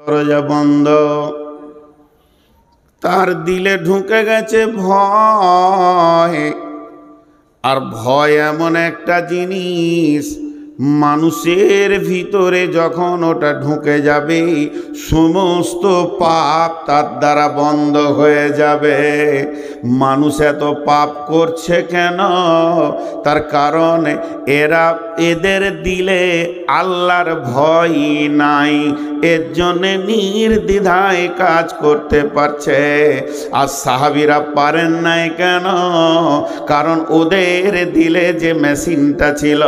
দরজা বন্ধ। তার দিলে ঢুকে গেছে ভয়। আর ভয় এমন একটা জিনিস, মানুষের ভিতরে যখন ওটা ঢুকে যাবে সমস্ত পাপ তার দ্বারা বন্ধ হয়ে যাবে। মানুষ এত পাপ করছে কেন? তার কারণ এদের দিলে আল্লাহর ভয় নাই, এর জন্যে নির্দ্বিধায় কাজ করতে পারছে। আর সাহাবীরা পারেন নাই কেন? কারণ ওদের দিলে যে মেশিনটা ছিল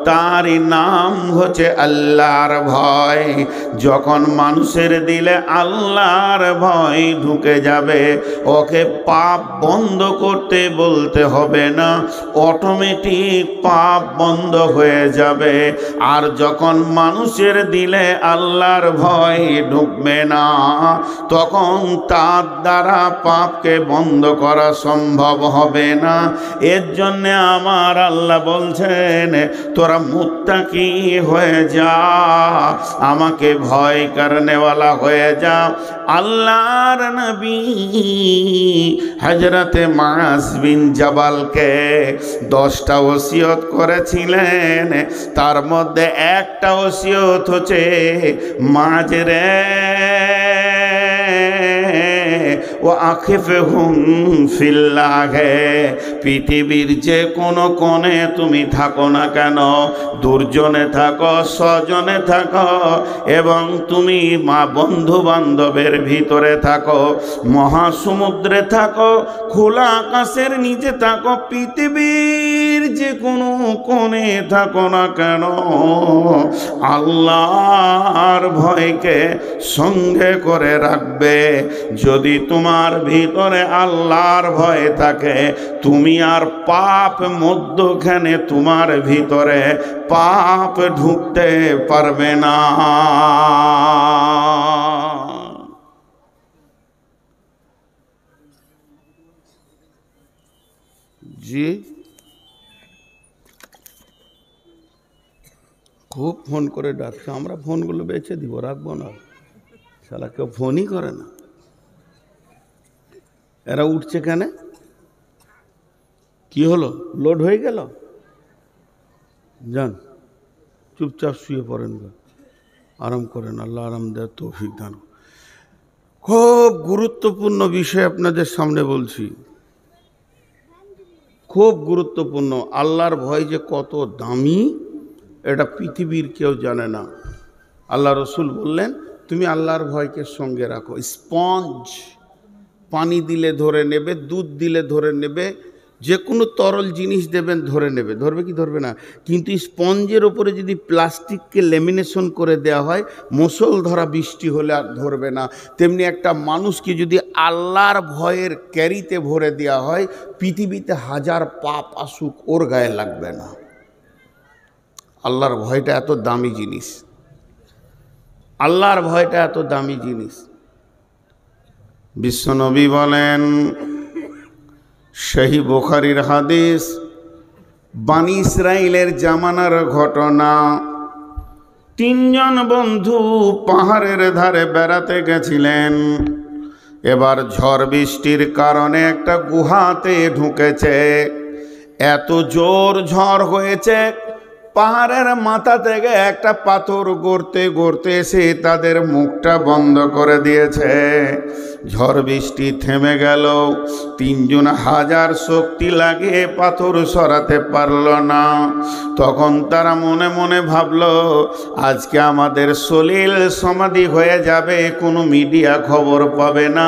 তার নাম হচ্ছে আল্লাহর ভয়। যখন মানুষের দিলে আল্লাহর ভয় ঢুকে যাবে, ওকে পাপ বন্ধ করতে বলতে হবে না, অটোমেটিক পাপ বন্ধ হয়ে যাবে। আর যখন মানুষের দিলে আল্লাহর ভয় ঢুকবে না, তখন তার দ্বারা পাপকে বন্ধ করা সম্ভব হবে না। এর জন্যে আমার আল্লাহ বলছেন, তোরা মুত্তাকি হয়ে যা, আমাকে ভয় করনেওয়ালা হয়ে যা। আল্লাহর নবী হযরতে মুআজ বিন জাবালকে 10টা ওসিয়ত করেছিলেন। তার মধ্যে একটা ওসিয়ত হচ্ছে, মুআজ রে ও আখিফহুম ফিল্লাহ, পৃথিবীর যে কোনো কোণে তুমি থাকো না কেন, দুর্জনে থাকো, স্বজনে থাকো, এবং তুমি মা বন্ধু বান্ধবের ভিতরে থাকো, মহাসমুদ্রে থাকো, খোলা আকাশের নিচে থাকো, পৃথিবীর যে কোনো কোণে থাকো না কেন, আল্লাহর ভয়কে সঙ্গে করে রাখবে। যদি তোমার ভিতরে আল্লাহর ভয় থাকে, তুমি আর পাপ মধ্যখানে তোমার ভিতরে পাপ ঢুকতে পারবে না। জি, খুব ফোন করে ডাকছে, আমরা ফোনগুলো বেচে দিব, রাখবো না। শালা কেউ ফোনই করে না। এরা উঠছে কেন? কি হলো? লোড হয়ে গেল? যান, চুপচাপ শুয়ে পড়েন, আরাম করেন, আল্লাহ আরাম দেয়, তৌফিক দান। খুব গুরুত্বপূর্ণ বিষয় আপনাদের সামনে বলছি, খুব গুরুত্বপূর্ণ। আল্লাহর ভয় যে কত দামি এটা পৃথিবীর কেউ জানে না। আল্লাহ রসুল বললেন, তুমি আল্লাহর ভয়কে সঙ্গে রাখো। স্পঞ্জ পানি দিলে ধরে নেবে, দুধ দিলে ধরে নেবে, যে কোনো তরল জিনিস দেবেন ধরে নেবে। ধরবে কি ধরবে না? কিন্তু স্পঞ্জের ওপরে যদি প্লাস্টিককে লেমিনেশন করে দেওয়া হয়, মুষলধারা বৃষ্টি হলে আর ধরবে না। তেমনি একটা মানুষকে যদি আল্লাহর ভয়ের ক্যারিতে ভরে দেওয়া হয়, পৃথিবীতে হাজার পাপ আসুক ওর গায়ে লাগবে না। আল্লাহর ভয়টা এত দামি জিনিস, আল্লাহর ভয়টা এত দামি জিনিস। বিশ্বনবী বলেন, সহিহ বুখারীর হাদিস, বানি ইসরাইলের জামানার ঘটনা। 3 জন বন্ধু পাহাড়ের ধারে বেড়াতে গেছিলেন। এবার ঝড় বৃষ্টির কারণে একটা গুহাতে ঢুকেছে। এত জোর ঝড় হয়েছে, পাহাড়ের মাথা থেকে একটা পাথর গড়তে গড়তে এসে তাদের মুখটা বন্ধ করে দিয়েছে। ঝড় বৃষ্টি থেমে গেল। 3 জন হাজার শক্তি লাগিয়ে পাথর সরাতে পারল না। তখন তারা মনে মনে ভাবল, আজকে আমাদের সলিল সমাধি হয়ে যাবে, কোনো মিডিয়া খবর পাবে না,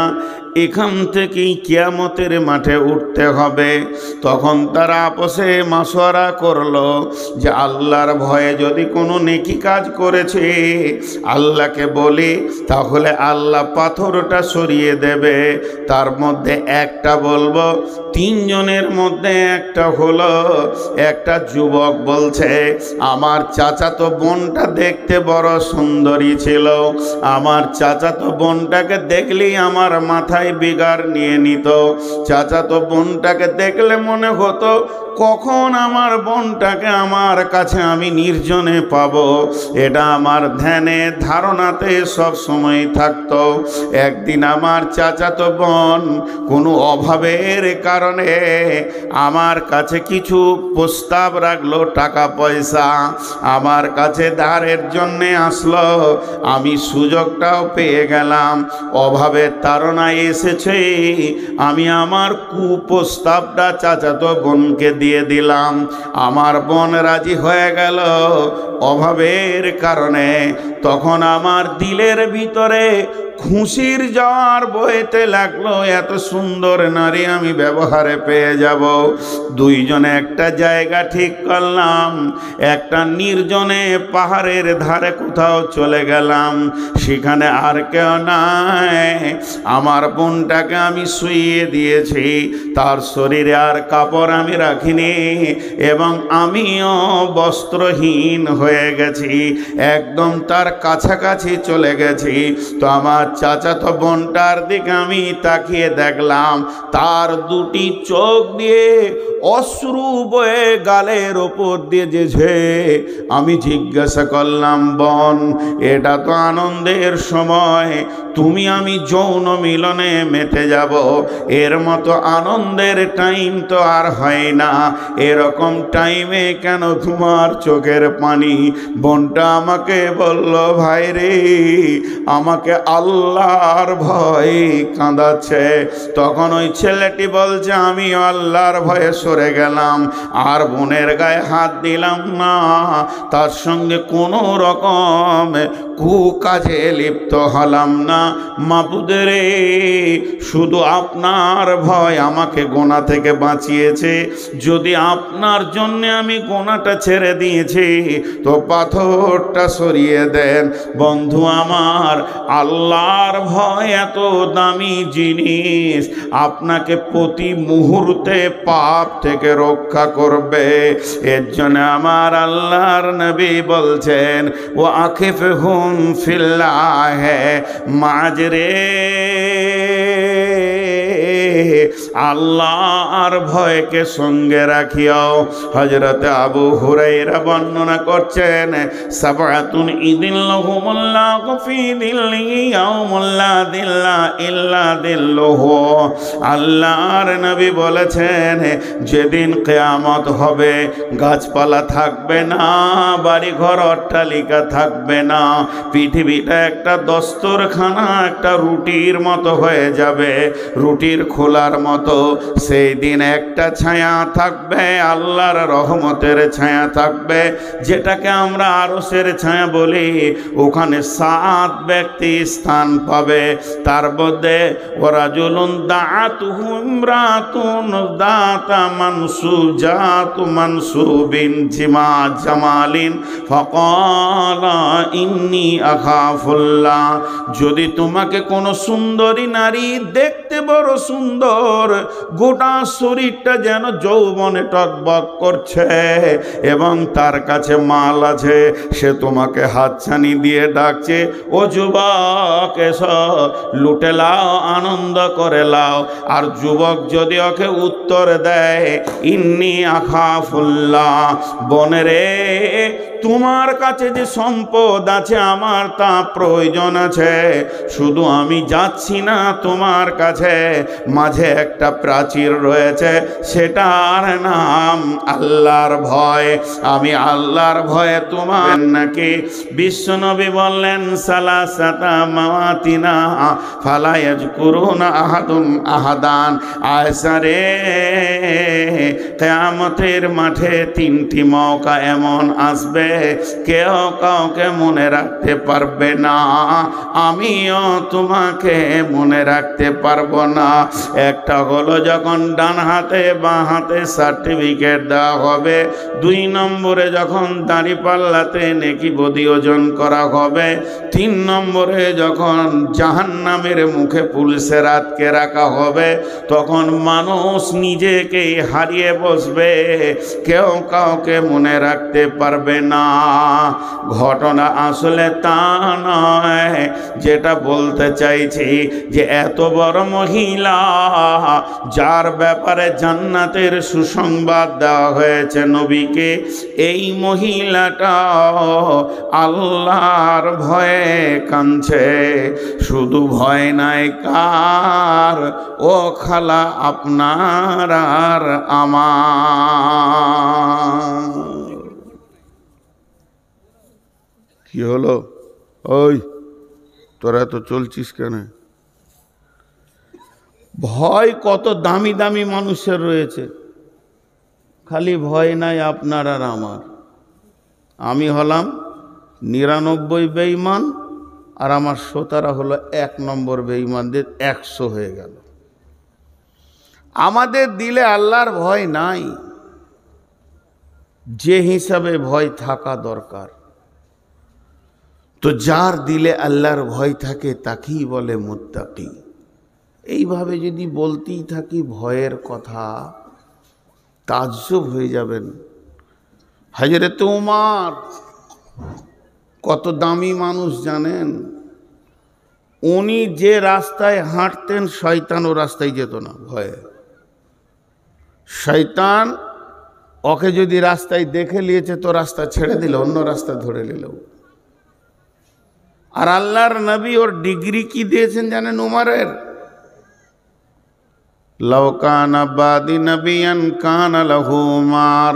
এখান থেকেই কিয়ামতের মাঠে উঠতে হবে। তখন তারা আপসে মাশওয়ারা করলো যে আল্লাহর ভয়ে যদি কোনো নেকি কাজ করেছে আল্লাহকে বলি, তাহলে আল্লাহ পাথরটা সরিয়ে দেবে। তার মধ্যে একটা বলবো। 3 জনের মধ্যে একটা হলো, একটা যুবক বলছে, আমার চাচাতো বোনটা দেখতে বড় সুন্দরী ছিল, আমার চাচাতো বোনটাকে দেখলেই আমার মাথায় বিগার নিয়ে নিত। চাচাতো বোনটাকে দেখলে মনে হতো কখন আমার বোনটাকে আমার কাছে আমি নির্জনে পাব, এটা আমার ধ্যানে ধারণাতে সব সময় থাকতো। একদিন আমার চাচাতো বোন কোনো অভাবের কারণে আমার কাছে কিছু প্রস্তাব রাখলো, টাকা পয়সা আমার কাছে ধারের জন্যে আসলো। আমি সুযোগটাও পেয়ে গেলাম, অভাবের তাড়নায় এসেছে, আমি আমার কুপ্রস্তাবটা চাচাতো বোনকে দিয়ে দিলাম। আমার বোন রাজি হয়ে গেল অভাবের কারণে। তখন আমার দিলের ভিতরে খুশির জ্বর বইতে লাগলো, এত সুন্দর নারী আমি ব্যবহারে পেয়ে যাব। দুইজনে একটা জায়গা ঠিক করলাম, একটা নির্জনে পাহাড়ের ধারে কোথাও চলে গেলাম। সেখানে আর কেউ নাই, আমার বোনটাকে আমি শুইয়ে দিয়েছি, তার শরীরে আর কাপড় আমি রাখিনি এবং আমিও বস্ত্রহীন হয়ে গেছি, একদম তার কাছাকাছি চলে গেছি। তো আমার চাচাতো বোনটার দিকে আমি তাকিয়ে দেখলাম, তার দুটি চোখ দিয়ে অশ্রু বয়ে গালের ওপর দিয়ে যেছে। আমি জিজ্ঞাসা করলাম, বোন এটা তো আনন্দের সময়, তুমি আমি যৌন মিলনে মেতে যাব, এর মতো আনন্দের টাইম তো আর হয় না, এরকম টাইমে কেন তোমার চোখের পানি? বোনটা আমাকে বলল, ভাই রে আমাকে আল্লাহর ভয় কাঁদাচ্ছে। তখন ওই ছেলেটি বলছে, আমি আল্লাহর ভয়ে সরে গেলাম, আর বোনের গায়ে হাত দিলাম না, তার সঙ্গে কোনো রকম কুকাজে লিপ্ত হলাম না। মাবুদের শুধু আপনার ভয় আমাকে গোনা থেকে বাঁচিয়েছে, যদি আপনার জন্য আমি গোনাটা ছেড়ে দিয়েছি তো পাথরটা সরিয়ে দেন। বন্ধু আমার, আল্লাহর ভয় এত দামি জিনিস, আপনাকে প্রতি মুহূর্তে পাপ থেকে রক্ষা করবে। এর জন্য আমার আল্লাহর নবী বলছেন, ও আখিফহুম ফিল্লাহ মাজরে, আল্লাহর ভয়কে সঙ্গে রাখিও। হযরত আবু হুরায়রা বর্ণনা করছেন, সাবআতুন ইদিল্লাহুমুল্লাহু ফি দিল্লিহি ইয়াউমুল্লা দিল্লা ইল্লা দিল্লুহু। আল্লাহর নবী বলেছেন, যেদিন কিয়ামত হবে গাছপালা থাকবে না, বাড়িঘর অট্টালিকা থাকবে না, পৃথিবীটা একটা দস্তরখানা, একটা রুটির মতো হয়ে যাবে, রুটির খোলার মতো। সেই দিন একটা ছায়া থাকবে, আল্লাহর রহমতের ছায়া থাকবে, যেটাকে আমরা আরশের ছায়া বলি। ওখানে 7 ব্যক্তি স্থান পাবে, তার মধ্যে ওয়ারাজুলুন দাআতুহু ইমরাতুন দাতা মানসুজাতু মানসুবিন জিমা জামালিন ফাকালা ইন্নী আখাফুল্লাহ। যদি তোমাকে কোনো সুন্দরী নারী দেখতে বড় সুন্দর, গোটা শরীরটা যেন যৌবনে টকবক করছে এবং তার কাছে মাল আছে, সে তোমাকে হাতছানি দিয়ে ডাকছে, ও যুবক এসো, লুটে লাও, আনন্দ করে লাও। আর যুবক যদি ওকে উত্তর দেয়, ইন্নী আখাফুল্লাহ, বনেরে তোমার কাছে যে সম্পদ আছে আমার তা প্রয়োজন আছে, শুধু আমি যাচ্ছি না তোমার কাছে, মাঝে একটা প্রাচীর রয়েছে, সেটার নাম আল্লাহর ভয়। আমি আল্লাহর ভয়ে তোমার নাকি? বিশ্বনবী বললেন, সালাসাতা মাওয়াতিনা ফালা ইয়াজকুরুনা আহাদুন আহাদান। আয়েশা রে, কিয়ামতের মাঠে 3টি মৌকা এমন আসবে, কেউ কাউকে মনে রাখতে পারবে না, আমিও তোমাকে মনে রাখতে পারবো না। একটা হলো যখন ডান হাতে বাঁ হাতে সার্টিফিকেট দেওয়া হবে, 2 নম্বরে যখন দাঁড়িপাল্লাতে নেকি বদি ওজন করা হবে, 3 নম্বরে যখন জাহান্নামের মুখে পুলিশের আটকে রাখা হবে, তখন মানুষ নিজেকেই হারিয়ে বসবে, কেউ কাউকে মনে রাখতে পারবে না। না। ঘটনা আসলে তা নয়। যেটা বলতে চাইছি যে এত বড় মহিলা যার ব্যাপারে জান্নাতের সুসংবাদ দেওয়া হয়েছে নবীকে, এই মহিলাটা আল্লাহর ভয়ে কাঁদছে। শুধু ভয় নাই কার, ও খালা আপনার আর আমার। কি হলো? ওই তোরা তো চলছিস কেন? ভয় কত দামি দামি মানুষের রয়েছে, খালি ভয় নাই আপনার আর আমার। আমি হলাম 99 বেঈমান, আর আমার শ্রোতারা হলো 1 নম্বর বেঈমানদের 100 হয়ে গেল। আমাদের দিলে আল্লাহর ভয় নাই, যে হিসাবে ভয় থাকা দরকার। তো যার দিলে আল্লাহর ভয় থাকে তাকেই বলে মুত্তাকি। এইভাবে যদি বলতেই থাকি ভয়ের কথা, তাজ্জব হয়ে যাবেন। হযরত উমর কত দামি মানুষ জানেন? উনি যে রাস্তায় হাঁটতেন শয়তান ও রাস্তায় যেত না ভয়ে। শয়তান ওকে যদি রাস্তায় দেখে নিয়েছে তো রাস্তা ছেড়ে দিল, অন্য রাস্তা ধরে নিল। আর আল্লাহর নবী ওর ডিগ্রি কি দিয়েছেন জানেন উমরের? লাউ কানা বাদি নবিয়ান কানা লাহু উমর।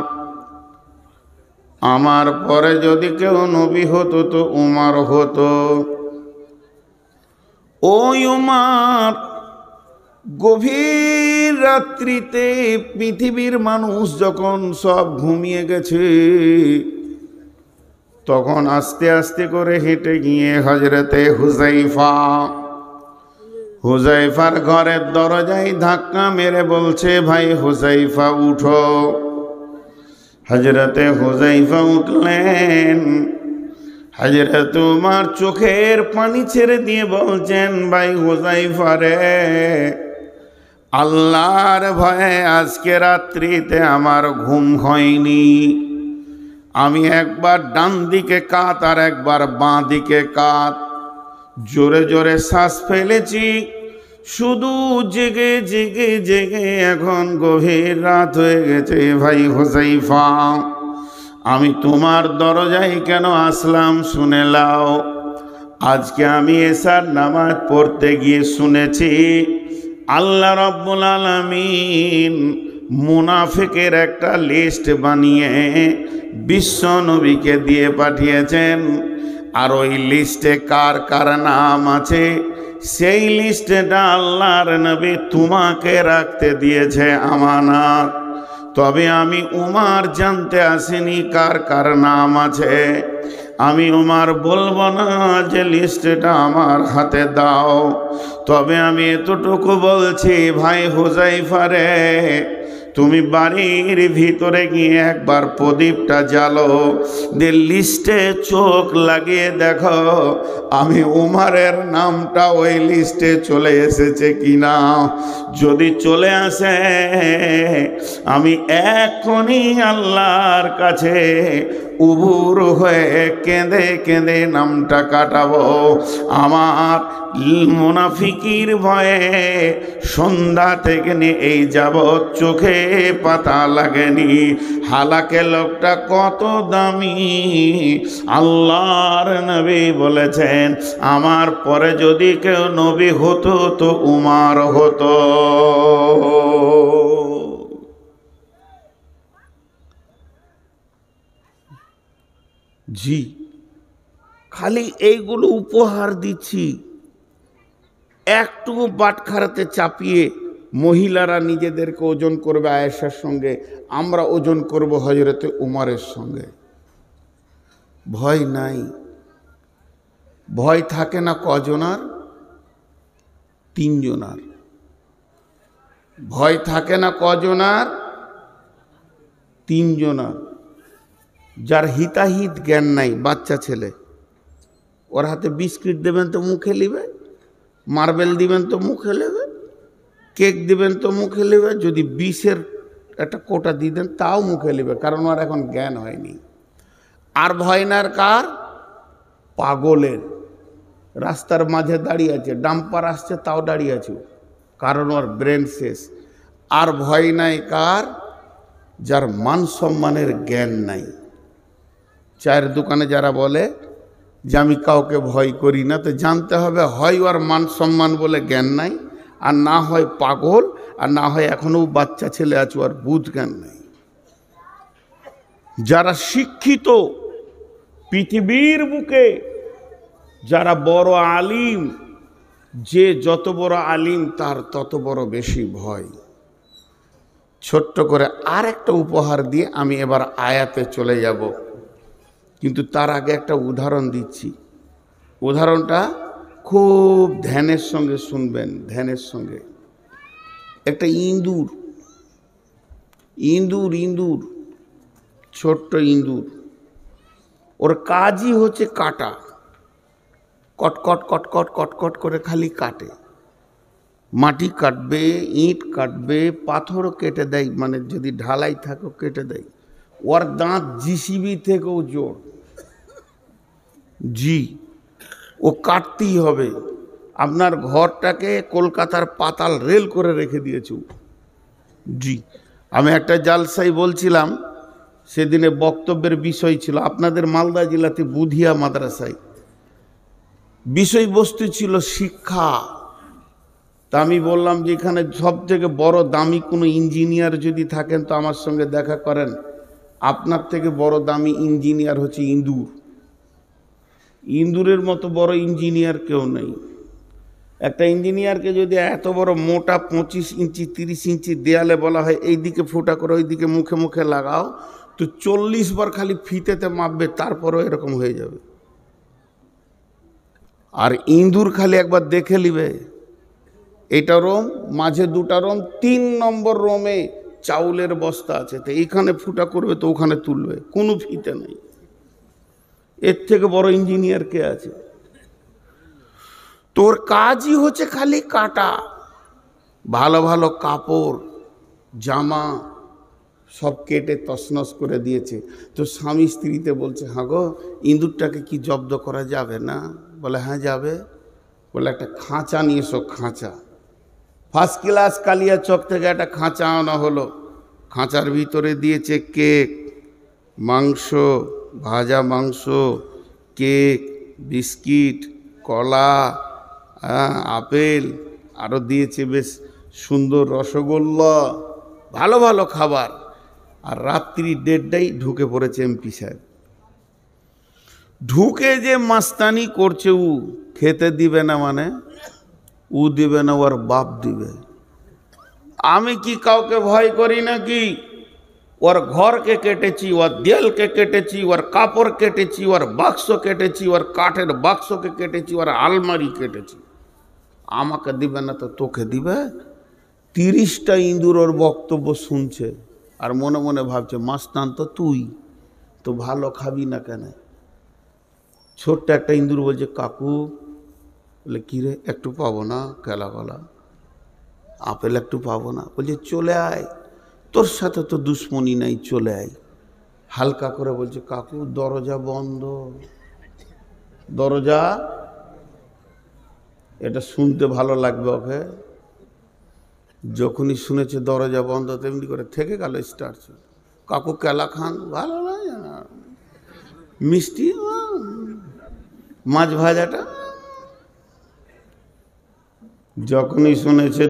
আমার পরে যদি কেউ নবী হতো তো উমর হতো। ওই উমর গভীর রাত্রিতে পৃথিবীর মানুষ যখন সব ঘুমিয়ে গেছে, তখন আস্তে আস্তে করে হেঁটে গিয়ে হযরতে হুযায়ফার ঘরের দরজায় ধাক্কা মেরে বলছে, ভাই হুযায়ফা উঠো। হযরতে হুযায়ফা উঠলেন। হযরত উমর চোখের পানি ছেড়ে দিয়ে বলছেন, ভাই হুযায়ফা রে, আল্লাহর ভয়ে আজকে রাত্রিতে আমার ঘুম হয়নি। আমি একবার ডান দিকে কাত আর একবার বাঁ দিকে কাত, জোরে জোরে শ্বাস ফেলেছি। শুধু জেগে জেগে জেগে এখন গভীর রাত হয়ে গেছে। ভাই হুযায়ফা, আমি তোমার দরজায় কেন আসলাম শুনে লাও। আজকে আমি এশার নামাজ পড়তে গিয়ে শুনেছি আল্লাহ রাব্বুল আলামিন মুনাফিকের একটা লিস্ট বানিয়ে বিশ্ব নবীকে দিয়ে পাঠিয়েছেন। আর ওই লিস্টে কার কার নাম আছে সেই লিস্টটা আল্লাহর নবী তোমাকে রাখতে দিয়েছে আমানত। তবে আমি উমর জানতে আসিনি কার কার নাম আছে। আমি উমর বলবো না যে লিস্টটা আমার হাতে দাও। তবে আমি এতটুকু বলছি, ভাই হুযায়ফা রে, তুমি বাড়ির ভিতরে গিয়ে একবার প্রদীপটা জ্বালো, দিয়ে লিস্টে চোখ লাগিয়ে দেখো আমি উমরের নামটা ওই লিস্টে চলে এসেছে কিনা। যদি চলে আসে আমি এখনই আল্লাহর কাছে উবুর হয়ে কেঁদে কেঁদে নামটা কাটাবো। আমার মুনাফিকির ভয়ে সন্ধ্যা থেকে নিয়ে এই যাবৎ চোখে পাতা লাগেনি। হালাকে লোকটা কত দামি। আল্লাহর নবী বলেছেন, আমার পরে যদি কেউ নবী হতো তো উমর হতো। জি, খালি এইগুলো উপহার দিচ্ছি। একটু বাটখারাতে চাপিয়ে মহিলারা নিজেদেরকে ওজন করবে আয়েশার সঙ্গে, আমরা ওজন করব হযরতে উমরের সঙ্গে। ভয় নাই। ভয় থাকে না কজনার? 3 জনার। ভয় থাকে না কজনার? 3 জনার। যার হিতাহিত জ্ঞান নাই, বাচ্চা ছেলে, ওর হাতে বিস্কিট দেবেন তো মুখে নেবে, মার্বেল দিবেন তো মুখে নেবে, কেক দিবেন তো মুখে নেবে, যদি বিষের একটা কোটা দিয়ে দেন তাও মুখে নেবে, কারণ ওর এখন জ্ঞান হয়নি। আর ভয় নার কার? পাগলের। রাস্তার মাঝে দাঁড়িয়ে আছে, ডাম্পার আসছে তাও দাঁড়িয়ে আছে, কারণ ওর ব্রেন শেষ। আর ভয় নাই কার? যার মান সম্মানের জ্ঞান নাই। চায়ের দোকানে যারা বলে যে আমি কাউকে ভয় করি না, তো জানতে হবে হয় ওর মান সম্মান বলে জ্ঞান নাই, আর না হয় পাগল, আর না হয় এখনো বাচ্চা ছেলে আছে ওর বুঝ জ্ঞান নাই। যারা শিক্ষিত পৃথিবীর বুকে, যারা বড় আলিম, যে যত বড় আলিম তার তত বড় বেশি ভয়। ছোট্ট করে আর একটা উপহার দিয়ে আমি এবার আয়াতে চলে যাব, কিন্তু তার আগে একটা উদাহরণ দিচ্ছি। উদাহরণটা খুব ধ্যানের সঙ্গে শুনবেন, ধ্যানের সঙ্গে। একটা ইঁদুর, ইঁদুর ইঁদুর ছোট্ট ইঁদুর, ওর কাজই হচ্ছে কাটা, কটকট কটকট কটকট করে খালি কাটে। মাটি কাটবে, ইট কাটবে, পাথরও কেটে দেয়, মানে যদি ঢালাই থাকে কেটে দেয়। ওর দাঁত জিসিবি থেকেও জোর। জি, ও কাটতেই হবে। আপনার ঘরটাকে কলকাতার পাতাল রেল করে রেখে দিয়েছে। জি, আমি একটা জালসাই বলছিলাম, সেদিনে বক্তব্যের বিষয় ছিল আপনাদের মালদা জেলাতে বুধিয়া মাদ্রাসায়, বিষয়বস্তু ছিল শিক্ষা। তা আমি বললাম যে এখানে সব থেকে বড় দামি কোনো ইঞ্জিনিয়ার যদি থাকেন তো আমার সঙ্গে দেখা করেন। আপনার থেকে বড় দামি ইঞ্জিনিয়ার হচ্ছে ইঁদুর। ইঁদুরের মতো বড় ইঞ্জিনিয়ার কেউ নেই। একটা ইঞ্জিনিয়ারকে যদি এত বড় মোটা 25 ইঞ্চি 30 ইঞ্চি দেয়ালে বলা হয় এই দিকে ফুটা করে ওই দিকে মুখে মুখে লাগাও, তো 40 বার খালি ফিতেতে মাপবে, তারপরেও এরকম হয়ে যাবে। আর ইঁদুর খালি একবার দেখে নিবে, এটা রোম, মাঝে দুটা রোম, 3 নম্বর রোমে চাউলের বস্তা আছে, তো এইখানে ফুটা করবে তো ওখানে তুলবে, কোনো ফিতে নেই। এর থেকে বড় ইঞ্জিনিয়ার কে আছে? তোর কাজই হচ্ছে খালি কাটা। ভালো ভালো কাপড় জামা সব কেটে তছনছ করে দিয়েছে। তো স্বামী স্ত্রীতে বলছে, হ্যাঁ গো, ইঁদুরটাকে কি জব্দ করা যাবে না? বলে হ্যাঁ যাবে। বলে একটা খাঁচা নিয়ে এসো, খাঁচা। ফার্স্ট ক্লাস কালিয়াচক থেকে একটা খাঁচা আনা হলো। খাঁচার ভিতরে দিয়েছে কেক, মাংস, ভাজা মাংস, কেক, বিস্কিট, কলা, আপেল, আরও দিয়েছে বেশ সুন্দর রসগোল্লা, ভালো ভালো খাবার। আর রাত্রি 1:30টায় ঢুকে পড়েছে এমপি সাহেব। ঢুকে যে মাস্তানি করছে, ও খেতে দিবে না, মানে ও দিবে না, ওর বাপ দিবে। আমি কি কাউকে ভয় করি নাকি? ওর ঘরকে কেটেছি, ওর দেয়ালকে কেটেছি, ওর কাপড় কেটেছি, ওর বাক্স কেটেছি, ওর কাঠের বাক্সকে কেটেছি, ওর আলমারি কেটেছি। আমাকে দিবে না তো তোকে দিবে? 30টা ইঁদুর ওর বক্তব্য শুনছে আর মনে মনে ভাবছে, মাস্তান তো তুই, তো ভালো খাবি না কেন? ছোট্ট একটা ইঁদুর বলছে, কাকু। বলে কী রে, একটু পাবো না? কেলা গলা, আপেল একটু পাবো না? বলছে চলে আয়, তোর সাথে তো দুশ্মনী নাই, চলে আয়। হালকা করে বলছে, কাকু দরজা বন্ধ, দরজা। এটা শুনতে ভালো লাগবে ওকে। যখনই শুনেছে দরজা বন্ধ, তেমনি করে থেকে গেল স্টার্ট। কাকু কেলা খান, ভালো লাগে না, মিষ্টি, মাছ ভাজাটা। যখনই শুনেছে